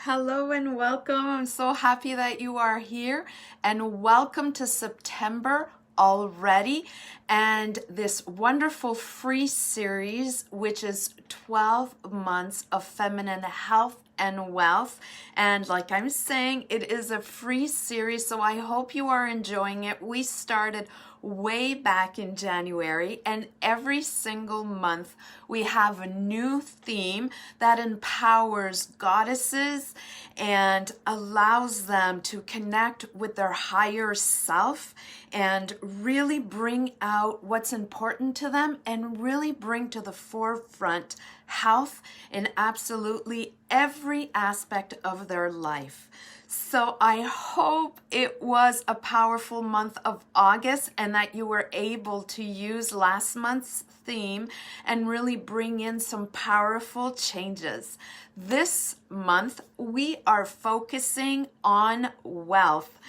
Hello and welcome. I'm so happy that you are here, and welcome to September already and this wonderful free series, which is 12 months of feminine health and wealth. And like I'm saying, it is a free series, so I hope you are enjoying it. We started way back in January, and every single month we have a new theme that empowers goddesses and allows them to connect with their higher self and really bring out what's important to them and really bring to the forefront health in absolutely every aspect of their life. So I hope it was a powerful month of August and that you were able to use last month's theme and really bring in some powerful changes. This month, we are focusing on wealth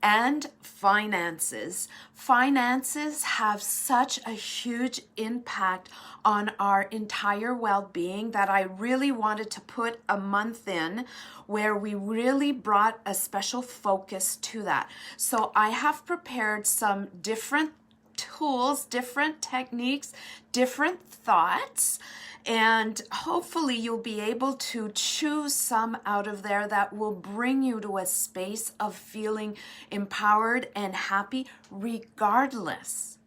and finances. Finances have such a huge impact on our entire well-being that I really wanted to put a month in where we really brought a special focus to that. So I have prepared some different tools, different techniques, different thoughts, and hopefully you'll be able to choose some out of there that will bring you to a space of feeling empowered and happy regardless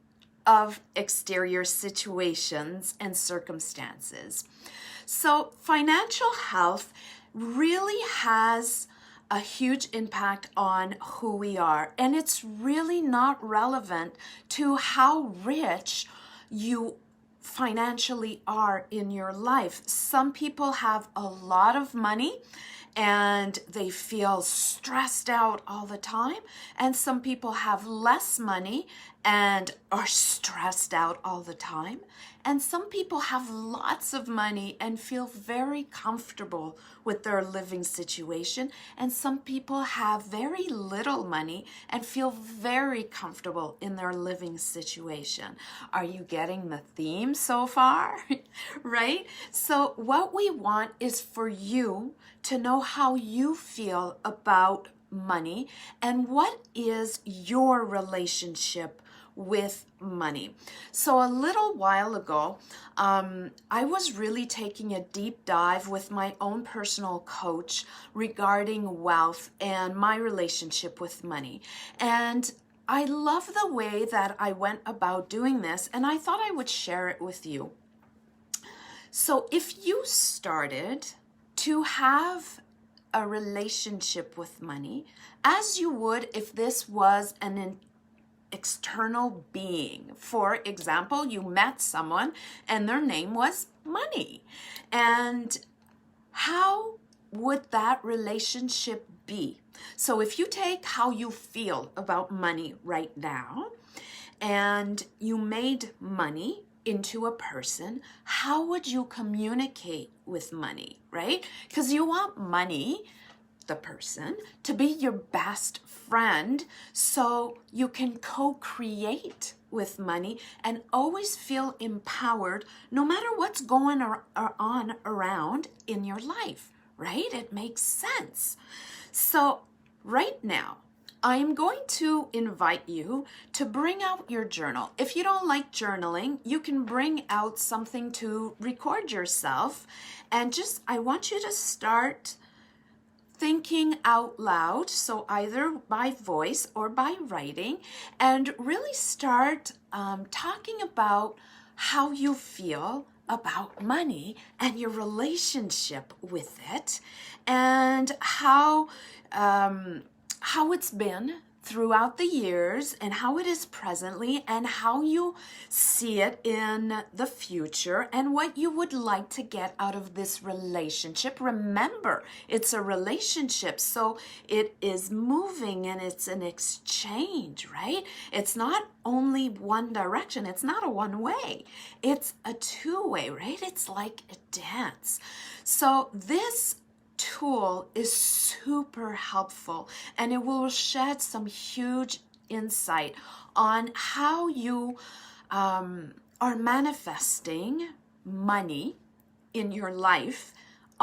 of exterior situations and circumstances. So financial health really has a huge impact on who we are, and it's really not relevant to how rich you financially are in your life. Some people have a lot of money and they feel stressed out all the time, and some people have less money and are stressed out all the time, and some people have lots of money and feel very comfortable with their living situation, and some people have very little money and feel very comfortable in their living situation. Are you getting the theme so far? Right? So what we want is for you to know how you feel about money and what is your relationship with money. So a little while ago, I was really taking a deep dive with my own personal coach regarding wealth and my relationship with money. And I love the way that I went about doing this, and I thought I would share it with you. So if you started to have a relationship with money as you would if this was an external being. For example, you met someone and their name was money. And how would that relationship be? So if you take how you feel about money right now and you made money into a person, how would you communicate with money, right? Because you want money, the person, to be your best friend so you can co-create with money and always feel empowered no matter what's going on around in your life, right? It makes sense. So right now, I'm going to invite you to bring out your journal. If you don't like journaling, you can bring out something to record yourself, and I want you to start thinking out loud, so either by voice or by writing, and really start talking about how you feel about money and your relationship with it, and how it's been throughout the years and how it is presently and how you see it in the future and what you would like to get out of this relationship. Remember, it's a relationship, so it is moving and it's an exchange, right? It's not only one direction. It's not a one-way. It's a two-way, right? It's like a dance. So this tool is super helpful, and it will shed some huge insight on how you are manifesting money in your life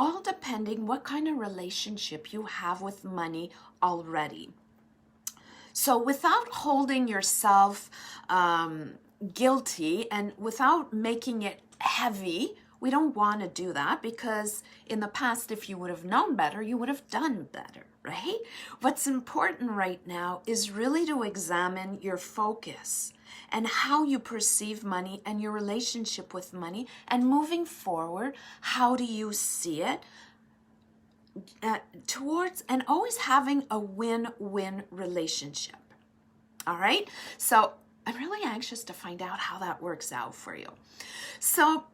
all depending what kind of relationship you have with money already. So without holding yourself guilty and without making it heavy, we don't want to do that, because in the past, if you would have known better, you would have done better, right? What's important right now is really to examine your focus and how you perceive money and your relationship with money. And moving forward, how do you see it? Towards and always having a win-win relationship. All right, so I'm really anxious to find out how that works out for you. So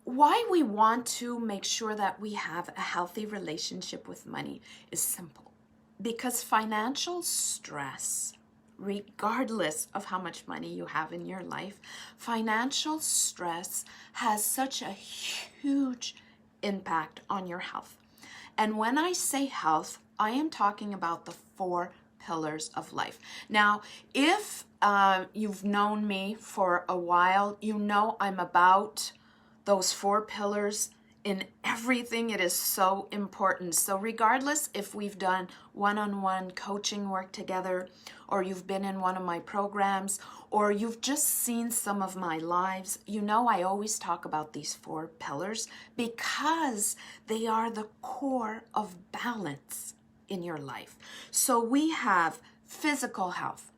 why we want to make sure that we have a healthy relationship with money is simple. Because financial stress, regardless of how much money you have in your life, financial stress has such a huge impact on your health. And when I say health, I am talking about the 4 pillars of life. Now, if you've known me for a while, you know I'm about those 4 pillars in everything. It is so important. So regardless if we've done one-on-one coaching work together, or you've been in one of my programs, or you've just seen some of my lives, you know I always talk about these 4 pillars because they are the core of balance in your life. So we have physical health,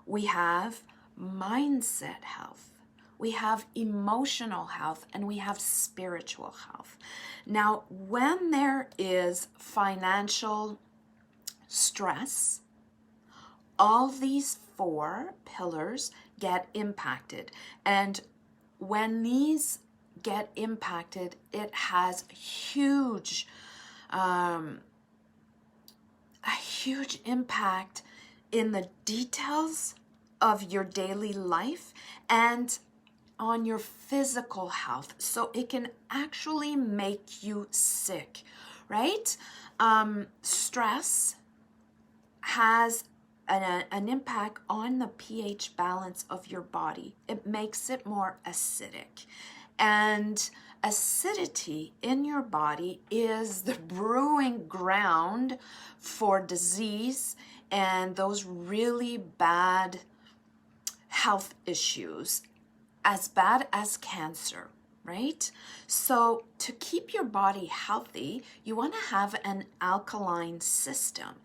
we have mindset health, we have emotional health, and we have spiritual health. Now, when there is financial stress, all these 4 pillars get impacted. And when these get impacted, it has a huge impact in the details of your daily life and on your physical health. So it can actually make you sick, right? Stress has an impact on the pH balance of your body. It makes it more acidic. And acidity in your body is the brewing ground for disease and those really bad health issues, as bad as cancer, right? So to keep your body healthy, you want to have an alkaline system.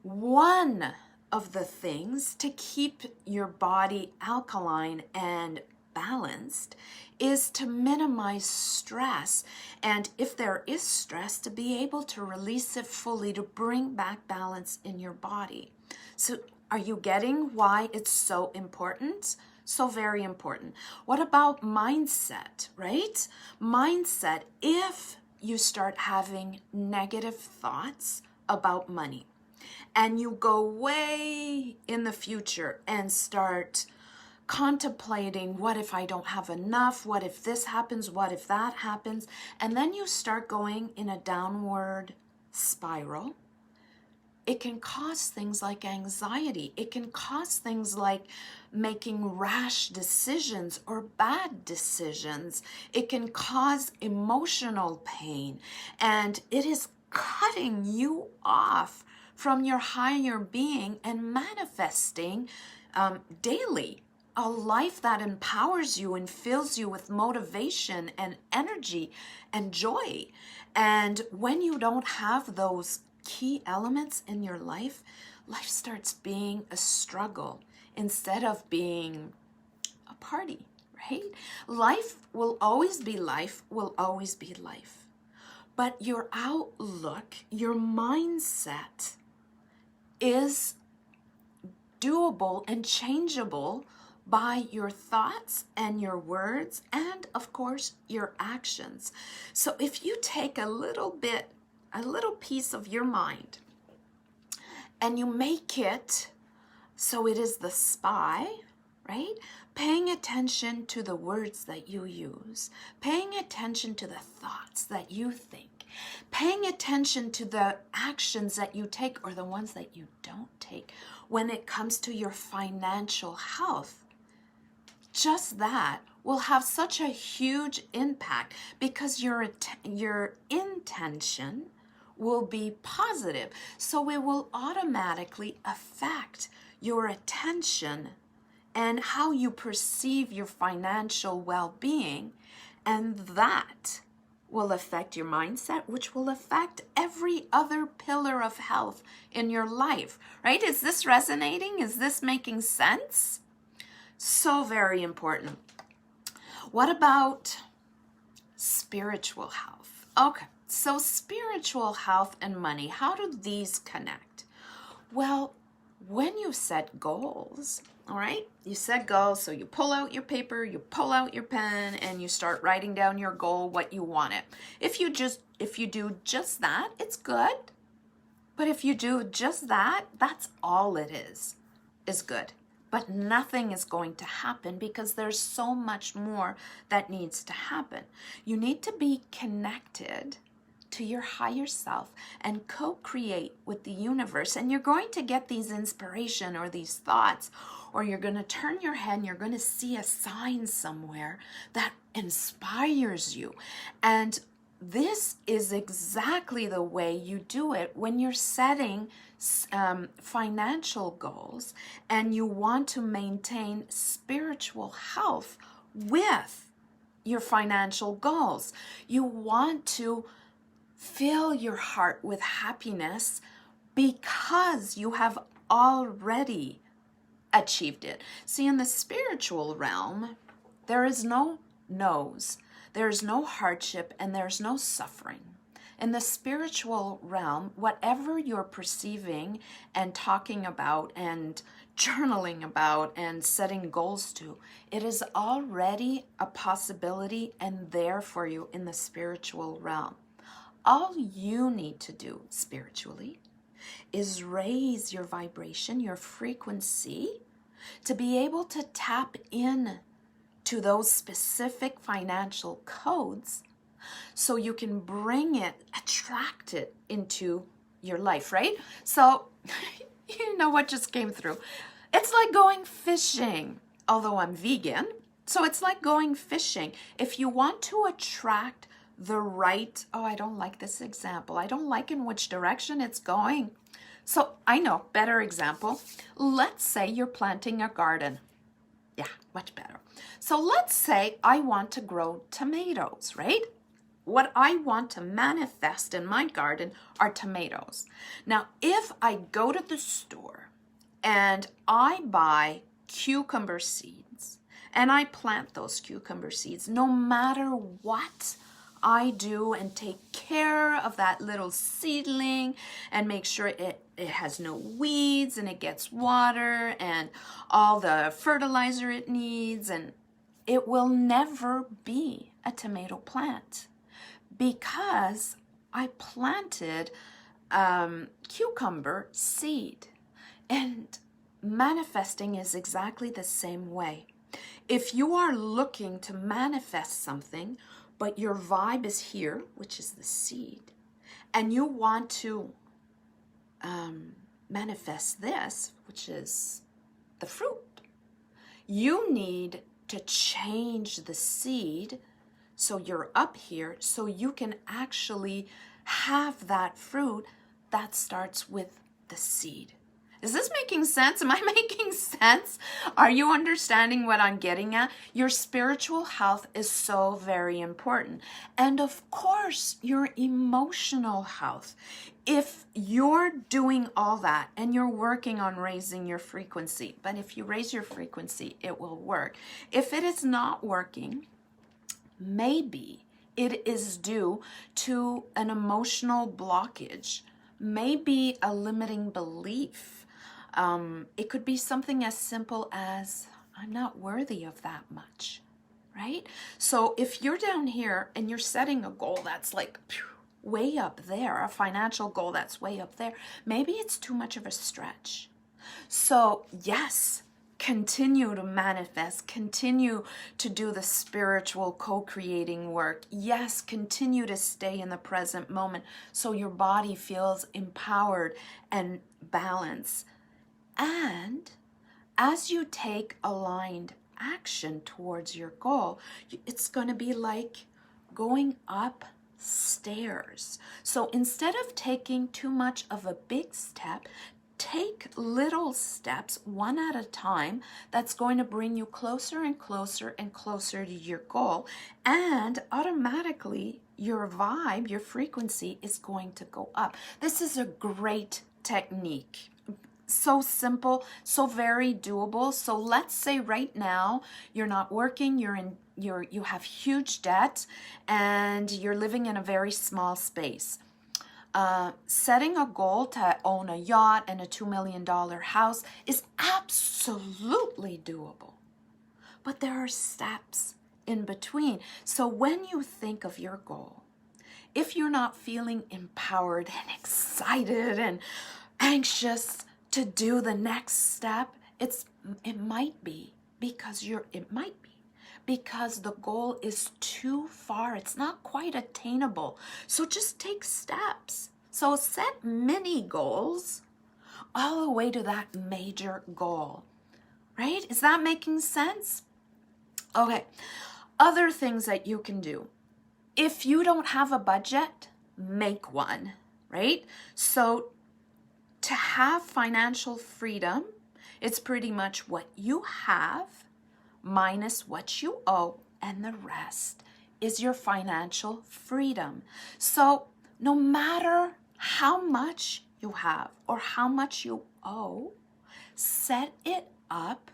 One of the things to keep your body alkaline and balanced is to minimize stress. And if there is stress, to be able to release it fully, to bring back balance in your body. So are you getting why it's so important? So very important. What about mindset, right? Mindset, if you start having negative thoughts about money and you go way in the future and start contemplating, what if I don't have enough? What if this happens? What if that happens? And then you start going in a downward spiral. It can cause things like anxiety. It can cause things like making rash decisions or bad decisions. It can cause emotional pain, and it is cutting you off from your higher being and manifesting daily a life that empowers you and fills you with motivation and energy and joy. And when you don't have those key elements in your life, life starts being a struggle instead of being a party, right? Life will always be life, will always be life. But your outlook, your mindset is doable and changeable by your thoughts and your words and, of course, your actions. So if you take a little piece of your mind and you make it so it is the spy, right? Paying attention to the words that you use, paying attention to the thoughts that you think, paying attention to the actions that you take or the ones that you don't take when it comes to your financial health. just that will have such a huge impact because your intention will be positive. So it will automatically affect your attention and how you perceive your financial well-being. And that will affect your mindset, which will affect every other pillar of health in your life, right? Is this resonating? Is this making sense? So very important. What about spiritual health? Okay, so spiritual health and money, how do these connect? Well, when you set goals, all right, you set goals, so you pull out your paper, you pull out your pen, and you start writing down your goal, what you want it. If you do just that, it's good. But if you do just that, that's all it is good. But nothing is going to happen because there's so much more that needs to happen. You need to be connected to your higher self and co-create with the universe. And you're going to get these inspiration or these thoughts, or you're going to turn your head and you're going to see a sign somewhere that inspires you. And this is exactly the way you do it when you're setting financial goals and you want to maintain spiritual health with your financial goals. You want to fill your heart with happiness because you have already achieved it. See, in the spiritual realm, there is no no's. There's no hardship and there's no suffering. In the spiritual realm, whatever you're perceiving and talking about and journaling about and setting goals to, it is already a possibility and there for you in the spiritual realm. All you need to do spiritually is raise your vibration, your frequency, to be able to tap in to those specific financial codes so you can bring it, attract it into your life, right? So, you know what just came through. It's like going fishing, although I'm vegan. So it's like going fishing. If you want to attract the right, oh, I don't like this example. I don't like in which direction it's going. So I know, better example. Let's say you're planting a garden. Yeah, much better. So let's say I want to grow tomatoes, right? What I want to manifest in my garden are tomatoes. Now, if I go to the store and I buy cucumber seeds and I plant those cucumber seeds, no matter what I do and take care of that little seedling and make sure it has no weeds and it gets water and all the fertilizer it needs, and it will never be a tomato plant because I planted cucumber seed. And manifesting is exactly the same way. If you are looking to manifest something, but your vibe is here, which is the seed, and you want to manifest this, which is the fruit, you need to change the seed so you're up here so you can actually have that fruit that starts with the seed. Is this making sense? Am I making sense? Are you understanding what I'm getting at? Your spiritual health is so very important. And of course, your emotional health. If you're doing all that and you're working on raising your frequency, but if you raise your frequency, it will work. If it is not working, maybe it is due to an emotional blockage, maybe a limiting belief. It could be something as simple as, I'm not worthy of that much, right? So if you're down here and you're setting a goal that's like way up there, a financial goal that's way up there, maybe it's too much of a stretch. So yes, continue to manifest, continue to do the spiritual co-creating work. Yes, continue to stay in the present moment so your body feels empowered and balanced. And as you take aligned action towards your goal, it's going to be like going up stairs. So instead of taking too much of a big step, take little steps one at a time that's going to bring you closer and closer and closer to your goal, and automatically your vibe, your frequency is going to go up. This is a great technique. So simple, so very doable. So let's say right now you're not working, you have huge debt, and you're living in a very small space. Setting a goal to own a yacht and a $2 million house is absolutely doable. But there are steps in between. So when you think of your goal, if you're not feeling empowered and excited and anxious to do the next step, it might be because the goal is too far. It's not quite attainable. So just take steps. So set mini goals all the way to that major goal, right? Is that making sense? Okay. Other things that you can do. If you don't have a budget, make one, right? So to have financial freedom, it's pretty much what you have minus what you owe, and the rest is your financial freedom. So no matter how much you have or how much you owe, set it up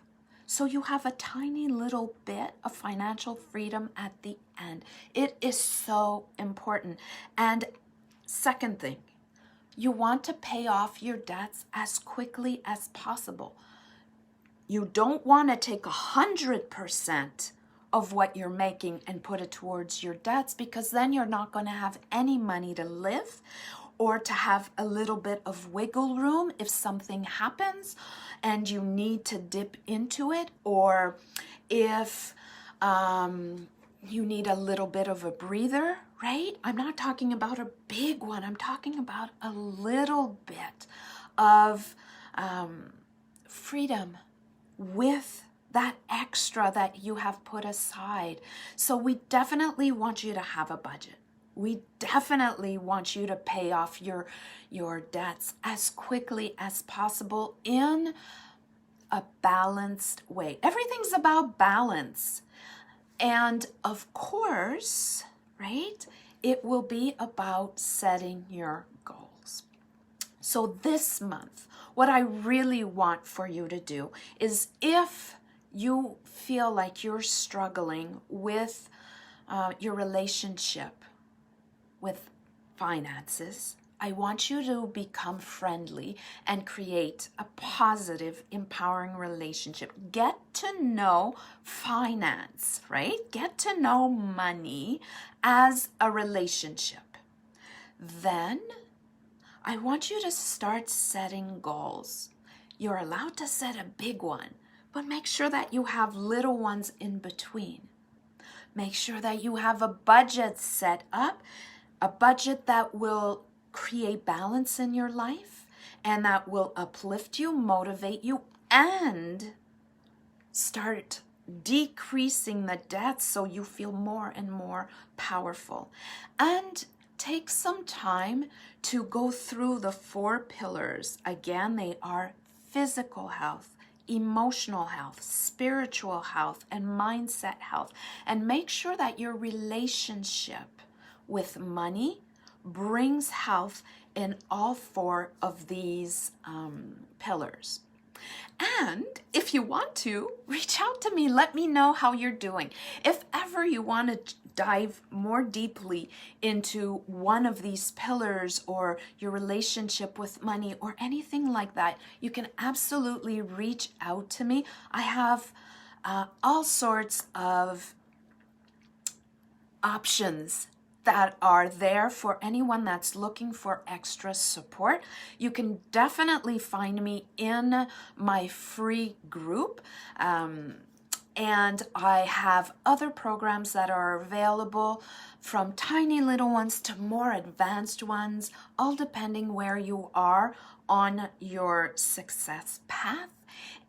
so you have a tiny little bit of financial freedom at the end. It is so important. And second thing, you want to pay off your debts as quickly as possible. You don't want to take 100% of what you're making and put it towards your debts, because then you're not going to have any money to live or to have a little bit of wiggle room if something happens and you need to dip into it, or if you need a little bit of a breather, right? I'm not talking about a big one. I'm talking about a little bit of freedom with that extra that you have put aside. So we definitely want you to have a budget. We definitely want you to pay off your debts as quickly as possible in a balanced way. Everything's about balance. And of course, right, it will be about setting your goals. So this month, what I really want for you to do is, if you feel like you're struggling with your relationship with finances, I want you to become friendly and create a positive, empowering relationship. Get to know finance, right? Get to know money as a relationship. Then I want you to start setting goals. You're allowed to set a big one, but make sure that you have little ones in between. Make sure that you have a budget set up, a budget that will create balance in your life and that will uplift you, motivate you, and start decreasing the debts so you feel more and more powerful. And take some time to go through the 4 pillars. Again, they are physical health, emotional health, spiritual health, and mindset health. And make sure that your relationship with money brings health in all 4 of these pillars. And if you want to, reach out to me. Let me know how you're doing. If ever you want to dive more deeply into one of these pillars, or your relationship with money, or anything like that, you can absolutely reach out to me. I have all sorts of options that are there for anyone that's looking for extra support. You can definitely find me in my free group. And I have other programs that are available, from tiny little ones to more advanced ones, all depending where you are on your success path.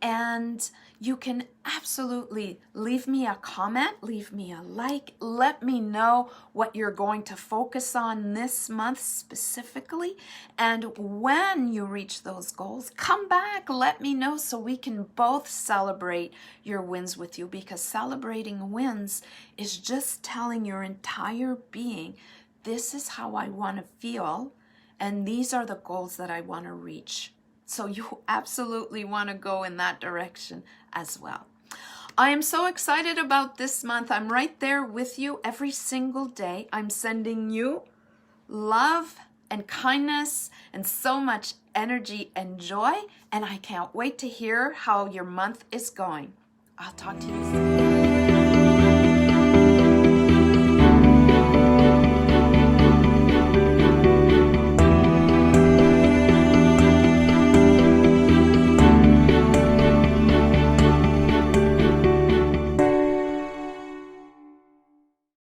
And you can absolutely leave me a comment, leave me a like, let me know what you're going to focus on this month specifically. And when you reach those goals, come back, let me know so we can both celebrate your wins with you, because celebrating wins is just telling your entire being, this is how I want to feel, and these are the goals that I want to reach. So you absolutely want to go in that direction as well. I am so excited about this month. I'm right there with you every single day. I'm sending you love and kindness and so much energy and joy. And I can't wait to hear how your month is going. I'll talk to you soon.